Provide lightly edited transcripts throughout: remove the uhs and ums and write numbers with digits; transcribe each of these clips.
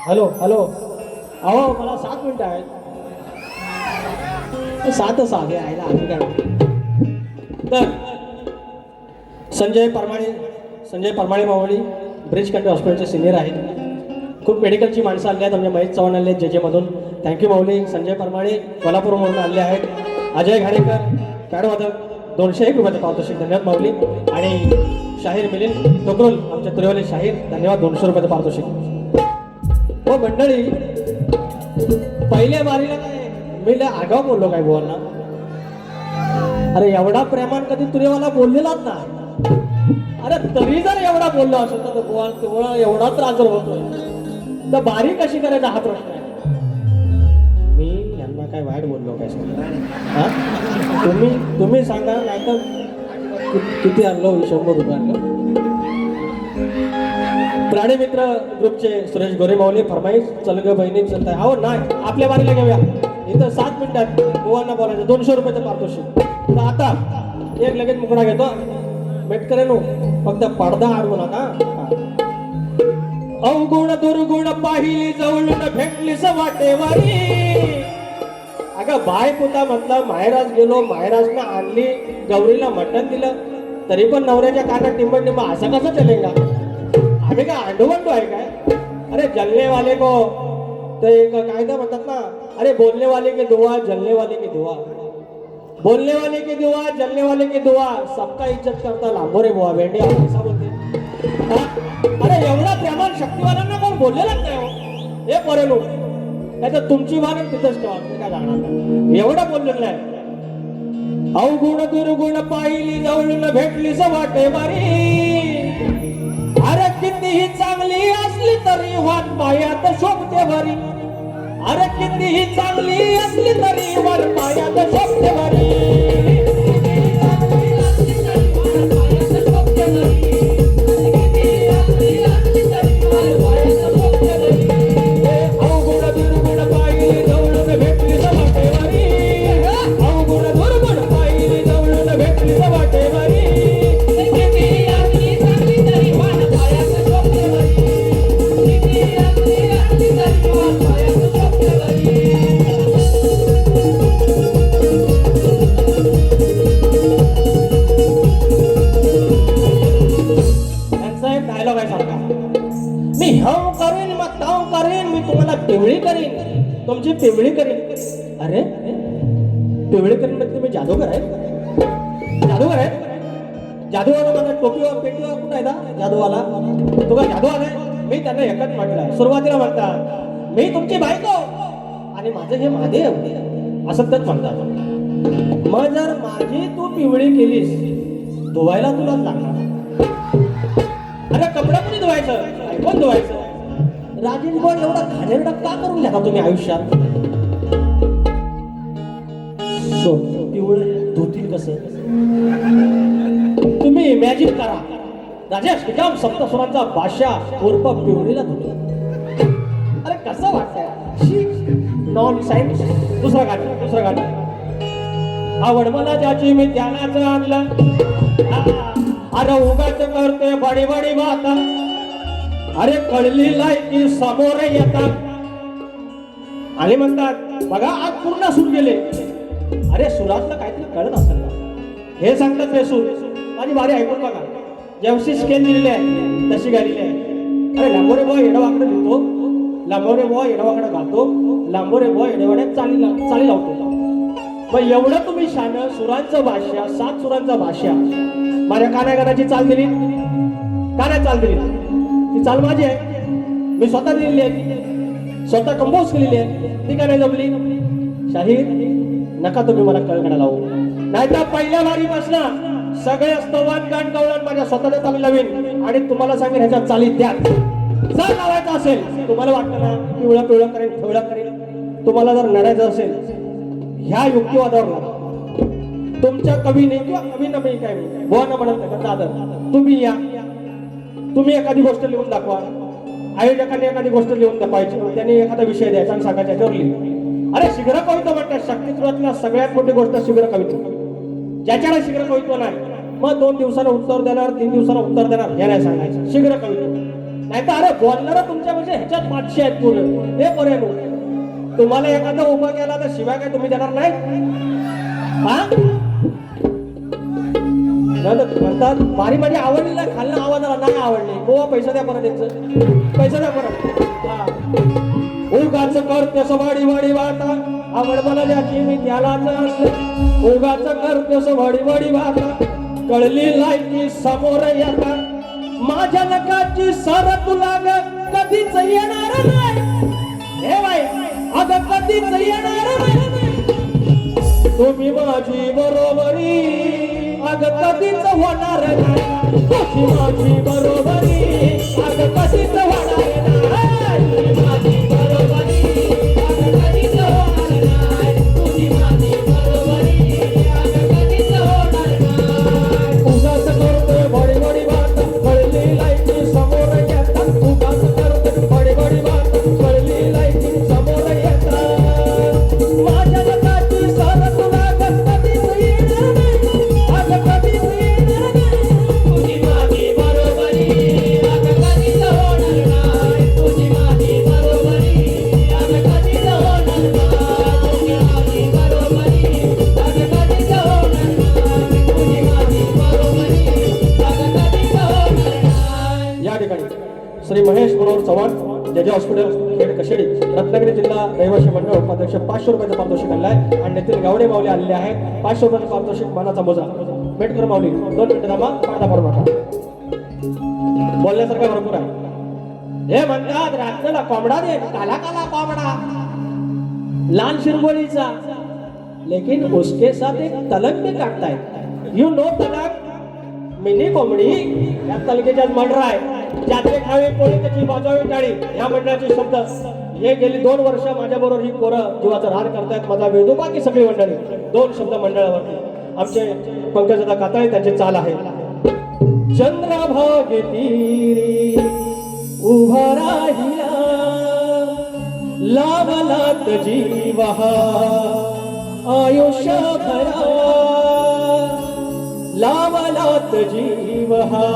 Hello hello. अहो मला 7 मिनिटं आहेत. 7च आहे आयला आम्ही काय. तर संजय परमाळे मावळी ब्रिज कंट्री हॉस्पिटलचे सिनियर आहेत. खूप मेडिकलची माणसं आली आहेत. आमच्या महेश चव्हाण आले आहेत जे मधून. थँक्यू माऊली. संजय परमाळे कोल्हापूरमधून आले आहेत. अजय घाडेकर पॅडवादक 201 रुपयाचं पारितोषिक, धन्यवाद माऊली. आणि शाहीर मिलिंद टोकरोल आमच्या तुरेवाले शाहीर, धन्यवाद 200 रुपयाचं पारितोषिक. हो मंडळी, पहिल्या बारीला काय मी लय आगाव बोललो काय बुवांना. अरे एवढा प्रेमान कधी तुरेवाला बोललेलाच ना. अरे तरी जर एवढा बोललो असेल तर बुवा तेवढा एवढा त्रास जर होतोय तर बारी कशी करायचा हा प्रश्न आहे. मी यांना काय वाईट बोललो काय सांगा. हा तुम्ही सांगा, नाही तर किती आणलो 100 रुपये आणलो. प्राणी मित्र ग्रुपचे सुरेश गोरे माऊली फरमाईश चल ग बहिणी चलताय. अहो नाही, आपल्या बारीला घेऊया. इथं 7 मिनिटात गोवांना बोलायचं 200 रुपयाचं पारितोषिक. तर आता एक लगेच मुकडा घेतो. मेटकरेनो फक्त पडदा अडवू नका. अवगुण दुर्गुण पाहिली जवळून भेटलीस वाटेवारी. अगं बाय पुता म्हटलं माहेराज गेलो, माहेराजनं आणली गौरीला मटण दिलं तरी पण नवऱ्याच्या कानात टिंबट टिंब असं कसं चलेगा. आम्ही काय अंडोवंडो आहे काय. अरे जलने वाले को ते एक कायदा म्हणतात ना. अरे बोलने वाले के दुआ, जलने वाले की दुआ. बोलने वाले की दुआ, जलने वाले की दुआ, सबका इज्जत करता लांबोरे बुवा भेंडे ऐसा बोलते. अरे एवढा प्रेमान शक्तिवालांना कोण बोललेलाच नाही हो. हे पोरेलो नाही तर तुमची वाण तिथंच ठेवा. मी काय जाणार एवढं बोललेलं आहे. अवगुण दुर्गुण पाहिली जवळून भेटलीस वाटेवारी. अरे कितीही चांगली असली तरी वाट पायात शोभते भरी. अरे कितीही चांगली असली तरी वाट पायात शोभते भरी. अवगुण दुर्गुण पाहिली जवळून भेटलीस वाटेवारी. अवगुण दुर्गुण पाहिली जवळून भेटलीस वाटेवारी. डायलॉग आहे सारखा. मी हव करेन मग ताव करेन, मी तुम्हाला पिवळी करीन, तुमची पिवळी करीन. अरे पिवळी करीन म्हणजे तुम्ही जादूगर आहे. जादूगर आहे. जादूवाला माझा टोपीवर पेटीवर कुठं आहे ना जादूवाला. तो काय जादू आलाय. मी त्यांना एकच म्हटलं सुरुवातीला म्हणतात मी तुमची बायको आणि माझं हे महादेव असं तर म्हणतात. मग जर माझी तू पिवळी केलीस धुवायला तुलाच लागणार. अरे कपडा कोणी धुवायचं, कोण धुवायचं. राजेश भाऊ एवढा घाणेरडा का करून घ्या तुम्ही आयुष्यात. पिवळं धुतील कसं तुम्ही इमॅजिन करा. राजेश निकम सप्तस्वरांचा बादशाह उर्फ पिवळीला धुतो. अरे कसं वाटतंय. Non science. दुसरा गाणं. आवड मला ज्याची मी ध्यानाचं आणलं. अरे उगाच करते बडी बडी बाता. अरे कळली लायकी समोर येतात आणि म्हणतात बघा आज पूर्ण सूर गेले. अरे सुरातलं काहीतरी कळत असेल ना. हे सांगतात ते सूर माझी बारी ऐकून बघा. जेवशी स्केल दिलेली आहे तशी गायलेली आहे. अरे लांबोरे बॉय येडवाकडे लिहितो, लांबोरे बॉय येडवाकडे घालतो, लांबोरे बॉय येडवाड्यात चाली लावतो. मग एवढं तुम्ही शान सुरांचं भाषा 7 सुरांचा भाषा. माझ्या कानागानाची चाल दिली, कानात चाल दिली. ती चाल माझी आहे. मी स्वतः दिलेली आहे, स्वतः कंपोज केलेली आहे. ती का नाही जमली. शाहीर नका तुम्ही मला कळकणा लावू. नाहीतर पहिल्या बारीपासून सगळे स्तोवान गाण गवळण माझ्या स्वतःच्या चाली लावीन आणि तुम्हाला सांगेन ह्याच्या चाली द्या. जर लावायचं असेल तुम्हाला वाटतं ना पिवळं करेन ठेवळं करेन. तुम्हाला जर लढायचं असेल ह्या युक्तिवादावर तुमच्या कवीने किंवा कवीनं मी काय बोवाना म्हणत नाही दादर तुम्ही या. तुम्ही एखादी गोष्ट लिहून दाखवा. आयोजकांनी एखादी गोष्ट लिहून दाखवायची, त्यांनी एखादा विषय द्यायचा आणि सांगायचा याच्यावर लिहिली. अरे शीघ्र कविता म्हणतात शक्तिस्रोतला सगळ्यात मोठी गोष्ट शीघ्र कविता. ज्याच्याकडे शीघ्र कवित्व नाही मग 2 दिवसाला उत्तर देणार, 3 दिवसाला उत्तर देणार हे नाही सांगायचं. शीघ्र कविता नाही तर अरे बोलणार तुमच्या म्हणजे ह्याच्यात पाचशे आहेत पुढे हे पर्यंत तुम्हाला एखादा उभा केला तर शिवाय काय तुम्ही देणार नाही हा म्हणतात बारी माझी आवडली नाही खाल्लं आवाजाला नाही आवडली गोवा पैसा द्या परत यांचं पैसा द्या परत उगाच करतेस वाडी वाडी वाटा आवड मला द्याची मी त्यालाच उगाच करतेस वाडी वाडी वाटा कळली लायकी समोर येता माझ्या नकाची सर तुला ग कधीच येणार नाही हे बाई अगं कधीच येणार नाही तुम्ही माझी बरोबरी अगं कधीच होणार नाही तुझी माझी बरोबरी अगं कधीच होणार नाही तुझी माझी बरोबरी अगं कधीच होणार नाही तुझी माझी बरोबरी अगं कधीच होणार नाही उगाच करतोय बडी बडी बात कळली लायकी समोर येतात उगाच करतोय बडी बडी बात कळली लायकी समोर येतात माझ्या नकाची सर तुला कधीच येणार नाही अगं कधीच येणार नाही तुझी माझी बरोबरी अगं कधीच होणार नाही तुझी माझी बरोबरी अगं कधीच होणार नाही तुझी माझी बरोबरी अगं कधीच होणार नाही तुझी माझी बरोबरी अगं कधीच होणार नाही या ठिकाणी श्री महेश मनोहर चव्हाण जेजे हॉस्पिटल खेड कशेडी रत्नागिरी जिल्हा रहिवासी मंडळ उपाध्यक्ष 500 रुपयाचं पारितोषिक आणलंय आणि नितीन गावडे माऊली आलेले आहे 500 रुपयाचं पारितोषिक मानाचा मोजा भेट कर माऊली 2 मिनिटं थांबा पडदा भरून नका बोलण्यासारखं भरपूर आहे हे म्हणतात रात्रीला कोंबडा दे काला काला कोंबडा लाल शिरगोळीचा लेकिन उसके साथ एक तलक भी काटता है यू नो तलक मिनी कोंबडी या तलकेच्यात मंडळ आहे ज्याचे खावे पोळी त्याची वाजवावी टाळी या मंडळाचे शब्द हे गेली 2 वर्ष माझ्या बरोबर ही पोरं जीवाचा रान करतायत माझा वेदू बाकी सगळी मंडळी 2 शब्द मंडळावरती आमचे पंकजदा काताळे त्यांचे चाल आहे चंद्रभागे तीरी उभा राहिला लावलात जीवहा आयुष्यभरा लावलात जीवहा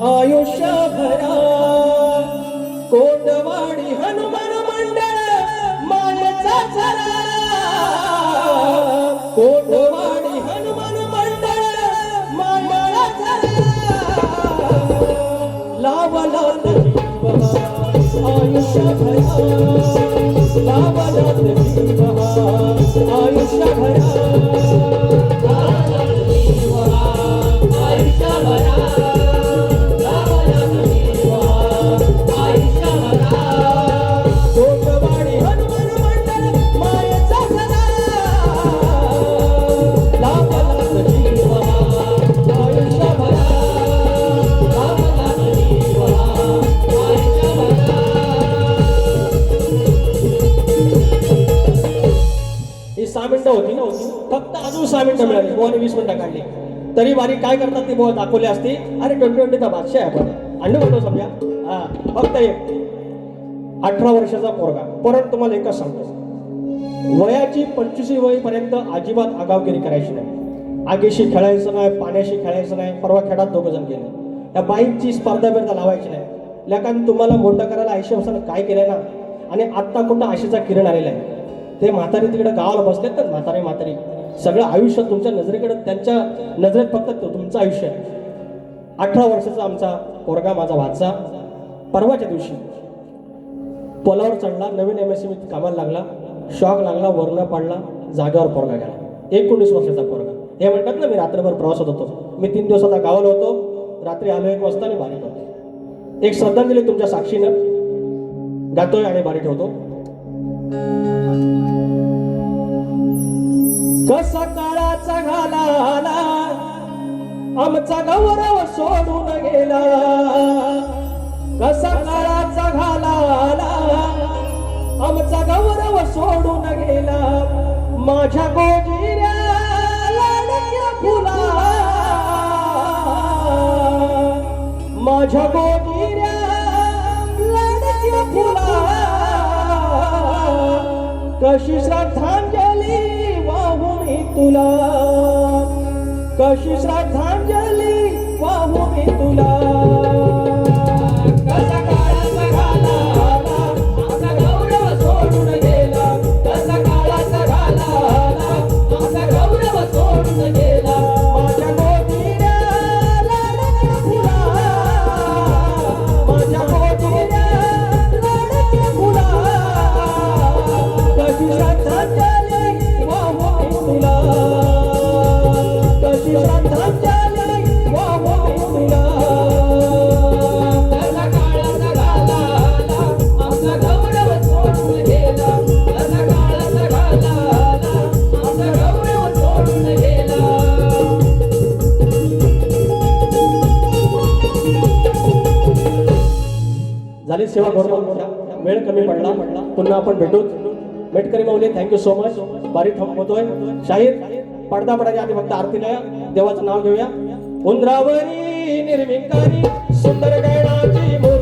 आयुष्यभरा कोटवाडी हनुमान मंडळ मायेचा झरा कोटवाडी हनुमान मंडळ मायेचा झरा लावलात जीवहा आयुष्यभरा लावलात जीवहा आयुष्यभरा लावलात जीवहा आयुष्यभरा ही 6 मिनिटं होती ना फक्त अजून 6 मिनिटं मिळाली बोवाने 20 मिनिटं काढली तरी वारी काय करतात ते बोवा दाखवले असते अरे 2020चा बादशाह आहे आपण अंडू म्हणतो समजा हा फक्त एक 18 वर्षाचा पोरगा परत तुम्हाला एकच सांगतो वयाची 25 वयपर्यंत अजिबात आगावगिरी करायची नाही आगीशी खेळायचं नाही पाण्याशी खेळायचं नाही परवा खेळात 2 जण गेले त्या बाईकची स्पर्धा बिर्धा लावायची नाही लेकान तुम्हाला मोठं करायला 80 वर्षानं काय केलंय ना आणि आत्ता कुठं आशेचा किरण आलेला आहे ते म्हातारी तिकडे गावाला बसलेत तर म्हातारी सगळं आयुष्य तुमच्या नजरेकडे त्यांच्या नजरेत फक्त तुमचं आयुष्य आहे 18 वर्षाचा आमचा पोरगा माझा वाचा परवाच्या दिवशी पोलावर चढला नवीन MSC कामाला लागला शॉक लागला वर्ण पडला जागेवर पोरगा गेला 19 वर्षाचा पोरगा हे म्हणतात ना मी रात्रभर प्रवासात होतो मी 3 दिवसाचा गावाला होतो रात्री आलो 1 वाजता आणि बारी होतो एक श्रद्धांजली तुमच्या साक्षीनं गातोय आणि बारी ठेवतो कसा काळाचा घाला आमचा गौरव सोडून गेला कसा काळाचा घाला आमचा गौरव सोडून गेला माझ्या गोजिऱ्या लाडक्या फुला माझ्या गोजिऱ्या लाडक्या फुला कशी श्रद्धांजली वाहू मी तुला कशी श्रद्धांजली वाहू मी तुला झाली सेवा गौरव वेळ कमी पडला पुन्हा आपण भेटू मेटकरी माऊली थँक्यू सो मच बारी थांबवतोय शाहीर पडदा पडायच्या आधी फक्त आरतीला या देवाचं नाव घेऊया उंदरावरी निर्विकारी सुंदर गणाची